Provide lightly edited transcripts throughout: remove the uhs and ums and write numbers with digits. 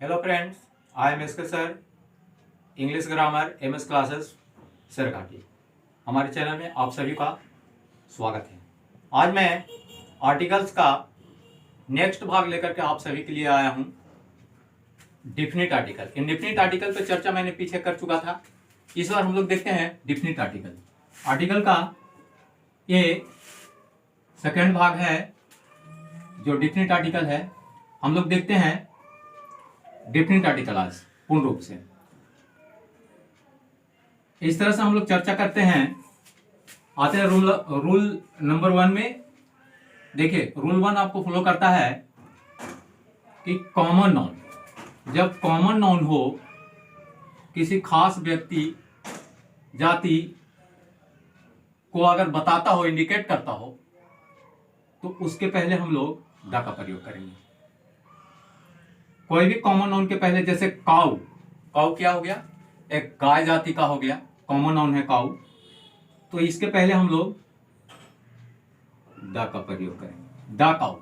Hello friends, I am SK sir, English grammar MS classes Sherghati. हमारे channel में आप सभी का स्वागत है। आज मैं आर्टिकल्स का नेक्स्ट भाग लेकर के आप सभी के लिए आया हूं। डिफिनिट आर्टिकल, इंडेफिनिट आर्टिकल पर चर्चा मैंने पीछे कर चुका था। इस बार हम लोग देखते हैं डिफिनिट आर्टिकल। आर्टिकल का ये सेकेंड भाग है जो डिफिनिट आर्टिकल है। हम लोग देखते हैं डिफिनिट आर्टिकल आज पूर्ण रूप से। इस तरह से हम लोग चर्चा करते हैं। आते हैं रूल नंबर 1 में। देखिए, रूल 1 आपको फॉलो करता है कि कॉमन नाउन, जब कॉमन नाउन हो, किसी खास व्यक्ति जाति को अगर बताता हो, इंडिकेट करता हो, तो उसके पहले हम लोग द का प्रयोग करेंगे। कोई भी कॉमन नाउन के पहले, जैसे काऊ, काऊ क्या हो गया? एक गाय जाति का हो गया, कॉमन नाउन है काऊ, तो इसके पहले हम लोग द का प्रयोग करेंगे। द काऊ,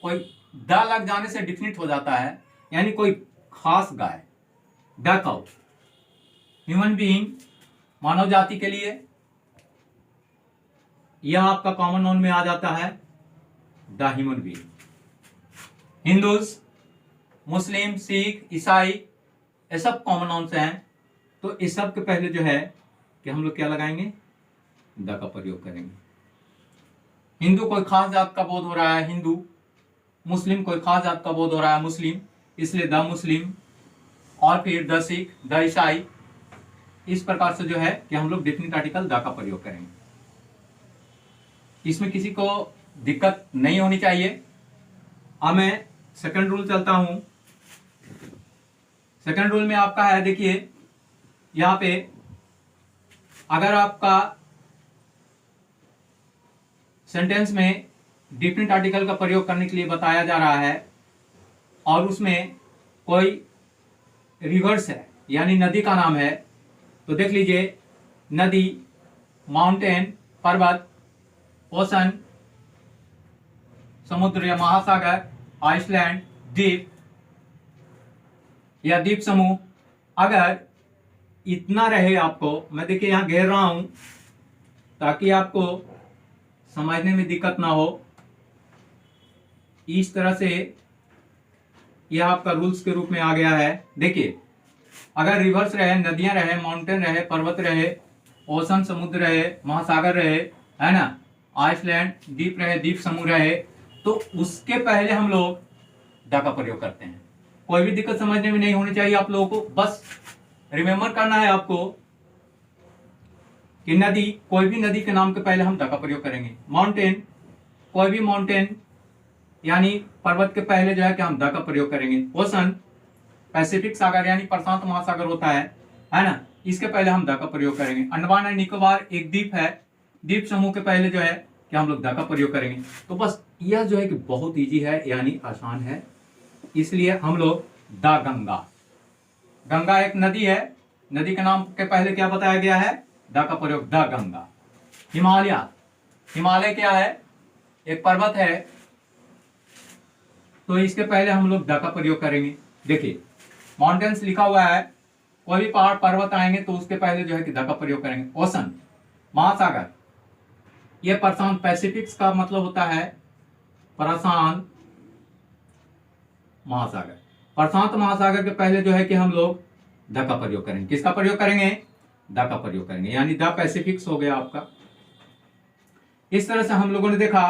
कोई द लग जाने से डिफिनिट हो जाता है, यानी कोई खास गाय। द काऊ, ह्यूमन बीइंग, मानव जाति के लिए यह आपका कॉमन नाउन में आ जाता है द ह्यूमन बीइंग। हिंदूज, मुस्लिम, सिख, ईसाई, ये सब कॉमन नाउन्स हैं, तो इस सब के पहले जो है कि हम लोग क्या लगाएंगे? द का प्रयोग करेंगे। हिंदू, कोई खास जात का बोध हो रहा है, हिंदू। मुस्लिम, कोई खास जात का बोध हो रहा है, मुस्लिम, इसलिए द मुस्लिम। और फिर द सिख, द ईसाई। इस प्रकार से जो है कि हम लोग डिफिनिट आर्टिकल द का प्रयोग करेंगे। इसमें किसी को दिक्कत नहीं होनी चाहिए। अब मैं सेकंड रूल चलता हूं। सेकंड रूल में आपका है, देखिए यहां पे अगर आपका सेंटेंस में डिफिनिट आर्टिकल का प्रयोग करने के लिए बताया जा रहा है और उसमें कोई रिवर्स है, यानी नदी का नाम है, तो देख लीजिए, नदी, माउंटेन, पर्वत, ओशन, समुद्र या महासागर, आइसलैंड, द्वीप या द्वीप समूह। अगर इतना रहे आपको, मैं देखिए यहां घेर रहा हूं ताकि आपको समझने में दिक्कत ना हो। इस तरह से यह आपका रूल्स के रूप में आ गया है। देखिए, अगर रिवर्स रहे, नदियां रहे, माउंटेन रहे, पर्वत रहे, ओशन समुद्र रहे, महासागर रहे, है ना, आइसलैंड द्वीप रहे, द्वीप समूह रहे, तो उसके पहले हम लोग द का प्रयोग करते हैं। कोई भी दिक्कत समझने में नहीं होनी चाहिए आप लोगों को। बस रिमेंबर करना है आपको कि नदी, कोई भी नदी के नाम के पहले हम द का प्रयोग करेंगे। माउंटेन, कोई भी माउंटेन यानी पर्वत के पहले जो है कि हम द का प्रयोग करेंगे। ओशन, पैसिफिक सागर यानी प्रशांत महासागर होता है ना, इसके पहले हम द का प्रयोग करेंगे। अंडमान एंड निकोबार एक द्वीप है, द्वीप समूह के पहले जो है कि हम लोग द का प्रयोग करेंगे। तो बस यह जो है कि बहुत इजी है, यानी आसान है, इसलिए हम लोग द गंगा। गंगा एक नदी है, नदी के नाम के पहले क्या बताया गया है? द का प्रयोग, द गंगा। हिमालय, हिमालय क्या है? एक पर्वत है, तो इसके पहले हम लोग द का प्रयोग करेंगे। देखिए, माउंटेन्स लिखा हुआ है, कोई भी पहाड़ पर्वत आएंगे तो उसके पहले जो है कि द का प्रयोग करेंगे। ओशन, महासागर, यह प्रशांत, पैसिफिक्स का मतलब होता है प्रशांत महासागर। प्रशांत महासागर के पहले जो है कि हम लोग द का प्रयोग करेंगे। किसका प्रयोग करेंगे? द का प्रयोग करेंगे, यानी द पैसिफिक्स हो गया आपका। इस तरह से हम लोगों ने देखा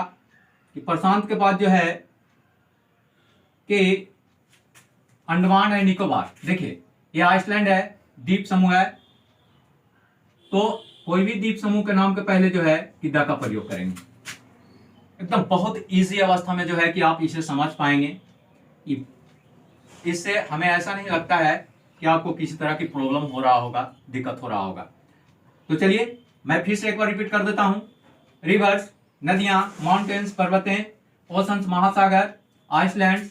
कि प्रशांत के बाद जो है कि अंडमान एंड निकोबार, देखिए ये आइसलैंड है, द्वीप समूह है, तो कोई भी द्वीप समूह के नाम के पहले जो है कि द का प्रयोग करेंगे। एकदम बहुत इजी अवस्था में जो है कि आप इसे समझ पाएंगे। इससे हमें ऐसा नहीं लगता है कि आपको किसी तरह की प्रॉब्लम हो रहा होगा, दिक्कत हो रहा होगा। तो चलिए मैं फिर से एक बार रिपीट कर देता हूं। रिवर्स, नदियां, माउंटेन्स, पर्वतें, ओशंस, महासागर, आइसलैंड,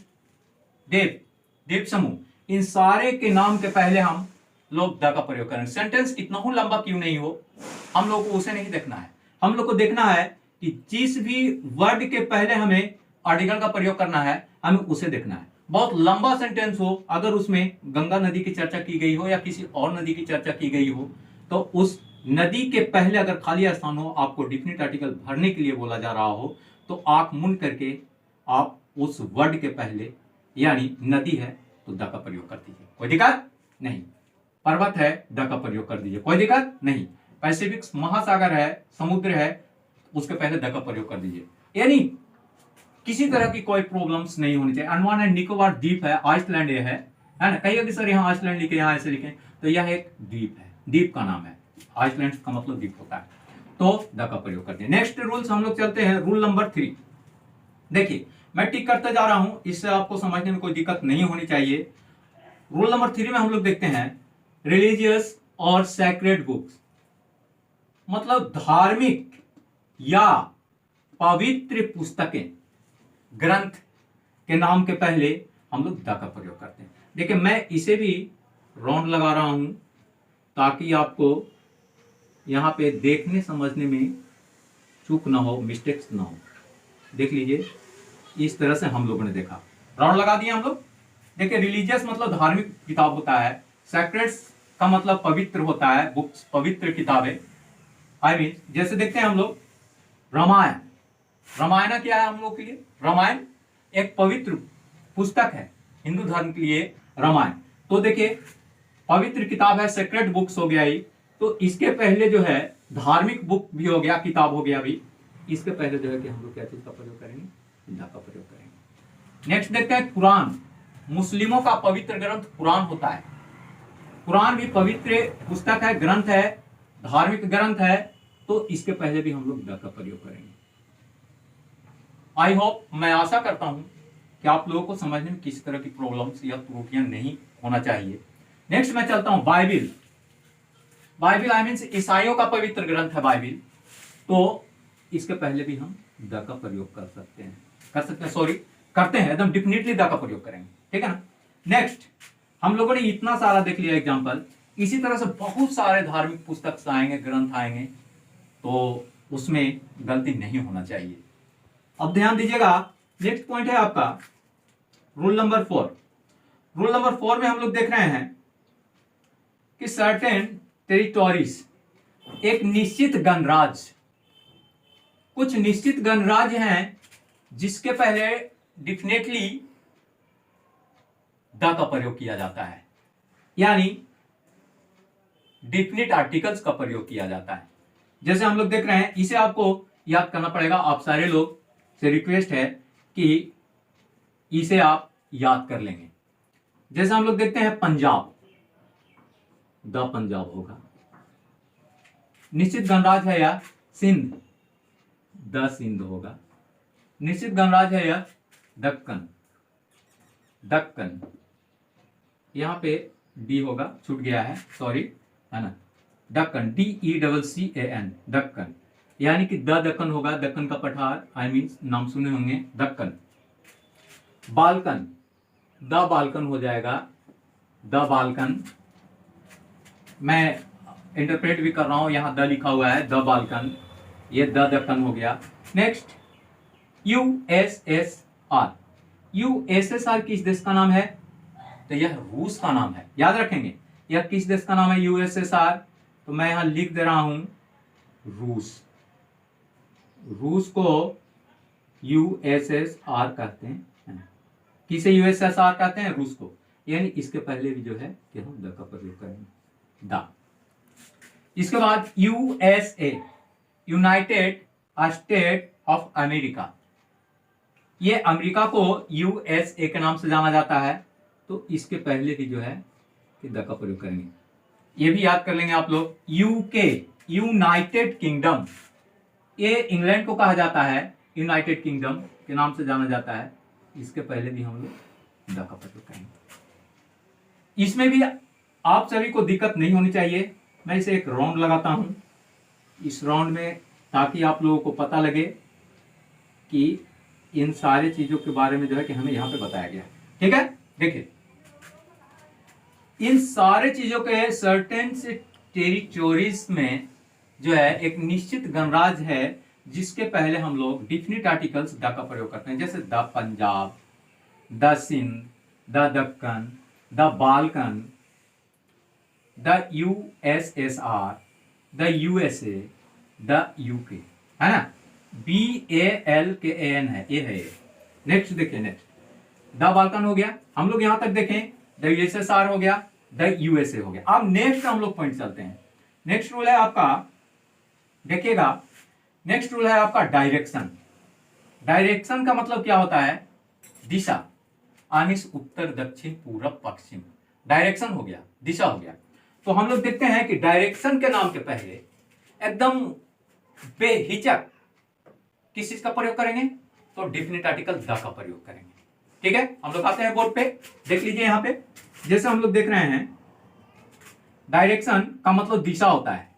द्वीप, द्वीप समूह, इन सारे के नाम के पहले हम लोग द का प्रयोग करेंगे। सेंटेंस कितना हो लंबा क्यों नहीं हो, हम लोग को उसे नहीं देखना है। हम लोग को देखना है कि जिस भी वर्ड के पहले हमें आर्टिकल का प्रयोग करना है, हमें उसे देखना है। बहुत लंबा सेंटेंस हो, अगर उसमें गंगा नदी की चर्चा की गई हो या किसी और नदी की चर्चा की गई हो, तो उस नदी के पहले अगर खाली स्थान हो, आपको डिफिनिट आर्टिकल भरने के लिए बोला जा रहा हो, तो आंख मूंद करके आप उस वर्ड के पहले, यानी नदी है तो द का प्रयोग कर दीजिए, कोई दिक्कत नहीं। पर्वत है, द का प्रयोग कर दीजिए, कोई दिक्कत नहीं। पैसिफिक महासागर है, समुद्र है, उसके पहले द का प्रयोग कर दीजिए, यानी किसी तरह की कोई प्रॉब्लम्स नहीं होनी चाहिए। अंडमान एंड निकोबार द्वीप है, आइसलैंड ये है ना। कहिए कि सर यहाँ आइसलैंड लिखे, यहाँ ऐसे लिखे, तो यह एक द्वीप है, द्वीप का नाम है। आइसलैंड का मतलब द्वीप होता है, तो द का प्रयोग करते हैं। नेक्स्ट रूल्स हम लोग चलते हैं, रूल नंबर 3। देखिए मैं टिक करते जा रहा हूं, इससे आपको समझने में कोई दिक्कत नहीं होनी चाहिए। रूल नंबर 3 में हम लोग देखते हैं रिलीजियस और सैक्रेड बुक्स, मतलब धार्मिक या पवित्र पुस्तकें, ग्रंथ के नाम के पहले हम लोग द का प्रयोग करते हैं। देखिए मैं इसे भी राउंड लगा रहा हूं ताकि आपको यहां पे देखने समझने में चूक ना हो, मिस्टेक्स ना हो। देख लीजिए, इस तरह से हम लोगों ने देखा, राउंड लगा दिया हम लोग। देखिए रिलीजियस मतलब धार्मिक किताब होता है, सैक्रेड का मतलब पवित्र होता है, बुक्स पवित्र किताबें। आई मीन जैसे देखते हैं हम लोग रामायण, रामायण क्या है हम लोग के लिए? रामायण एक पवित्र पुस्तक है हिंदू धर्म के लिए, रामायण। तो देखिए पवित्र किताब है, सेक्रेड बुक्स हो गया ही, तो इसके पहले जो है धार्मिक बुक भी हो गया, किताब हो गया भी, इसके पहले जो है कि हम लोग क्या चीज का प्रयोग करेंगे? द का प्रयोग करेंगे। नेक्स्ट देखते हैं कुरान, मुस्लिमों का पवित्र ग्रंथ कुरान होता है। कुरान भी पवित्र पुस्तक है, ग्रंथ है, धार्मिक ग्रंथ है, तो इसके पहले भी हम लोग द का प्रयोग करेंगे। आई होप, मैं आशा करता हूं कि आप लोगों को समझने में किसी तरह की प्रॉब्लम्स या त्रुटियां नहीं होना चाहिए। नेक्स्ट मैं चलता हूं बाइबिल। बाइबिल आई मीन ईसाइयों का पवित्र ग्रंथ है बाइबिल, तो इसके पहले भी हम द का प्रयोग कर सकते हैं, सॉरी करते हैं, एकदम डेफिनेटली द का प्रयोग करेंगे, ठीक है ना। नेक्स्ट हम लोगों ने इतना सारा देख लिया एग्जांपल, इसी तरह से बहुत सारे धार्मिक पुस्तक आएंगे, ग्रंथ आएंगे, तो उसमें गलती नहीं होना चाहिए। अब ध्यान दीजिएगा, नेक्स्ट पॉइंट है आपका रूल नंबर 4। रूल नंबर 4 में हम लोग देख रहे हैं कि सर्टेन टेरिटोरीज, एक निश्चित गणराज्य, कुछ निश्चित गणराज्य हैं जिसके पहले डेफिनेटली द का प्रयोग किया जाता है, यानी डेफिनेट आर्टिकल्स का प्रयोग किया जाता है। जैसे हम लोग देख रहे हैं, इसे आपको याद करना पड़ेगा, आप सारे लोग से रिक्वेस्ट है कि इसे आप याद कर लेंगे। जैसे हम लोग देखते हैं पंजाब, द पंजाब होगा। निश्चित गणराज्य है या सिंध, द सिंध होगा। निश्चित गणराज्य है या दक्कन, दक्कन, यहां पे डी होगा, छूट गया है, सॉरी, है ना। दक्कन, DECCAN, दक्कन, यानी कि द दक्कन होगा, दक्कन का पठार, आई मीन नाम सुने होंगे, दक्कन। बाल्कन, द बाल्कन हो जाएगा, द बाल्कन। मैं इंटरप्रेट भी कर रहा हूं, यहां द लिखा हुआ है, द बाल्कन, ये द दक्कन हो गया। नेक्स्ट USSR, USSR किस देश का नाम है? तो यह रूस का नाम है, याद रखेंगे। यह किस देश का नाम है USSR? तो मैं यहां लिख दे रहा हूं रूस। रूस को USSR कहते हैं। किसे USSR कहते हैं? रूस को। यानी इसके पहले भी जो है कि हम द का प्रयोग करेंगे, द। इसके बाद USA, United state of America, ये अमेरिका को USA के नाम से जाना जाता है, तो इसके पहले भी जो है कि द का प्रयोग करेंगे। ये भी याद कर लेंगे आप लोग। UK, यूनाइटेड किंगडम, ये इंग्लैंड को कहा जाता है, यूनाइटेड किंगडम के नाम से जाना जाता है, इसके पहले भी हम लोग द का प्रयोग करेंगे। इसमें भी आप सभी को दिक्कत नहीं होनी चाहिए। मैं इसे एक राउंड लगाता हूं इस राउंड में, ताकि आप लोगों को पता लगे कि इन सारी चीजों के बारे में जो है कि हमें यहां पे बताया गया, ठीक है। देखिए इन सारे चीजों के सर्टेन से टेरिटोरीज में जो है एक निश्चित गणराज्य है जिसके पहले हम लोग डिफिनिट आर्टिकल्स द का प्रयोग करते हैं, जैसे the Punjab, the Sindh, the Deccan, the Balkan, the USSR, the USA, the UK, है ना। BALKAN है, ये है ये। नेक्स्ट देखिए, नेक्स्ट द बाल्कन हो गया, हम लोग यहां तक देखें, द USSR हो गया, द USA हो गया। अब नेक्स्ट हम लोग पॉइंट चलते हैं। नेक्स्ट रूल है आपका, देखिएगा, नेक्स्ट रूल है आपका डायरेक्शन। डायरेक्शन का मतलब क्या होता है? दिशा, आनिस, उत्तर, दक्षिण, पूरब, पश्चिम। डायरेक्शन हो गया, दिशा हो गया। तो हम लोग देखते हैं कि डायरेक्शन के नाम के पहले एकदम बेहिचक किस चीज का प्रयोग करेंगे? तो डेफिनेट आर्टिकल द का प्रयोग करेंगे। ठीक है, हम लोग आते हैं बोर्ड पे, देख लीजिए यहां पे। जैसे हम लोग देख रहे हैं, डायरेक्शन का मतलब दिशा होता है।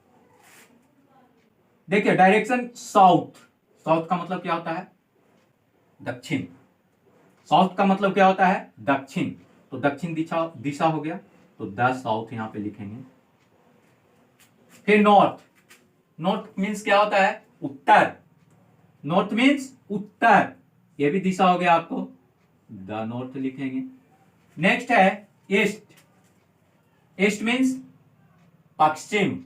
देखिए, डायरेक्शन साउथ, साउथ का मतलब क्या होता है? दक्षिण। साउथ का मतलब क्या होता है? दक्षिण। तो दक्षिण दिशा, दिशा हो गया, तो द साउथ यहां पे लिखेंगे। फिर नॉर्थ, नॉर्थ मीन्स क्या होता है? उत्तर। नॉर्थ मीन्स उत्तर, ये भी दिशा हो गया आपको, द नॉर्थ लिखेंगे। नेक्स्ट है ईस्ट, ईस्ट मीन्स पश्चिम।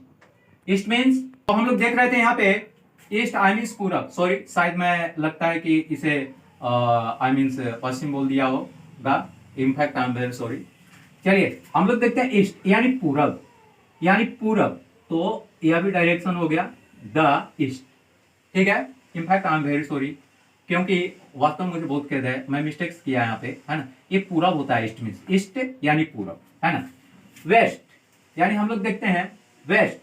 ईस्ट मीन्स, तो हम लोग देख रहे थे यहाँ पे ईस्ट आई मीन्स पूरब, सॉरी शायद मैं लगता है कि इसे आई मीन्स पश्चिम बोल दिया होगा, in fact I am very sorry. चलिए हम लोग देखते हैं ईस्ट यानी पूरब, यानी पूरब, तो यह भी डायरेक्शन हो गया द ईस्ट। ठीक है, in fact I am very sorry, क्योंकि वास्तव में मुझे बहुत खेद है, मैं मिस्टेक्स किया यहाँ पे, है ना। ये पूरब होता है, ईस्ट मीन्स, ईस्ट यानी पूरब, है ना। वेस्ट यानी हम लोग देखते हैं वेस्ट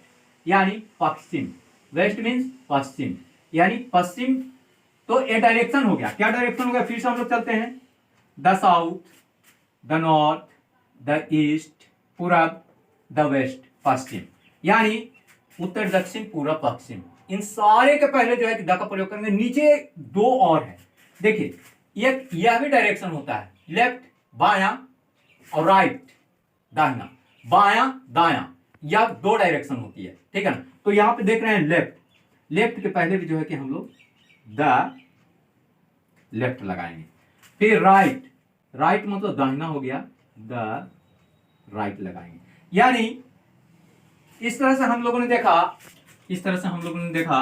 यानी पश्चिम, वेस्ट मीन्स पश्चिम यानी पश्चिम। तो ये डायरेक्शन हो गया, क्या डायरेक्शन हो गया? फिर से हम लोग चलते हैं, the south, the north, the east, पूरब, द वेस्ट, पश्चिम, यानी उत्तर, दक्षिण, पूरब, पश्चिम। इन सारे के पहले जो है द का प्रयोग करेंगे। नीचे दो और है, देखिए, यह भी डायरेक्शन होता है, लेफ्ट बायां और राइट दाहिना, बायां दायां, या दो डायरेक्शन होती है। ठीक है ना। तो यहां पे देख रहे हैं लेफ्ट, लेफ्ट के पहले भी जो है कि हम लोग द लेफ्ट लगाएंगे। फिर राइट, राइट मतलब दाहिना हो गया, द राइट लगाएंगे। यानी इस तरह से हम लोगों ने देखा, इस तरह से हम लोगों ने देखा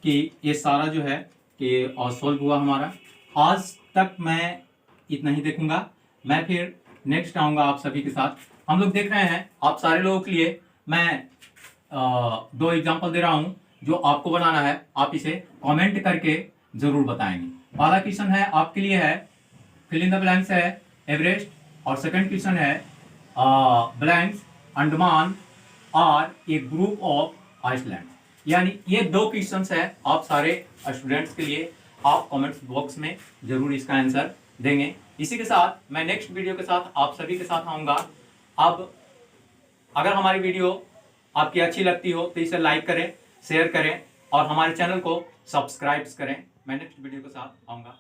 कि ये सारा जो है कि सॉल्व हुआ हमारा। आज तक मैं इतना ही देखूंगा, मैं फिर नेक्स्ट आऊंगा आप सभी के साथ। हम लोग देख रहे हैं, आप सारे लोगों के लिए मैं दो एग्जांपल दे रहा हूं, जो आपको बनाना है, आप इसे कमेंट करके जरूर बताएंगे। पहला क्वेश्चन है आपके लिए है, फिल इन द ब्लैंक्स है एवरेस्ट, और सेकंड क्वेश्चन है ब्लैंक्स, अंडमान और ए ग्रुप ऑफ आइसलैंड। यानी ये दो क्वेश्चंस है आप सारे स्टूडेंट्स के लिए, आप कमेंट्स बॉक्स में जरूर इसका आंसर देंगे। इसी के साथ मैं नेक्स्ट वीडियो के साथ आप सभी के साथ आऊंगा। अब अगर हमारी वीडियो आपकी अच्छी लगती हो तो इसे लाइक करें, शेयर करें और हमारे चैनल को सब्सक्राइब करें। मैं नेक्स्ट वीडियो के साथ आऊंगा।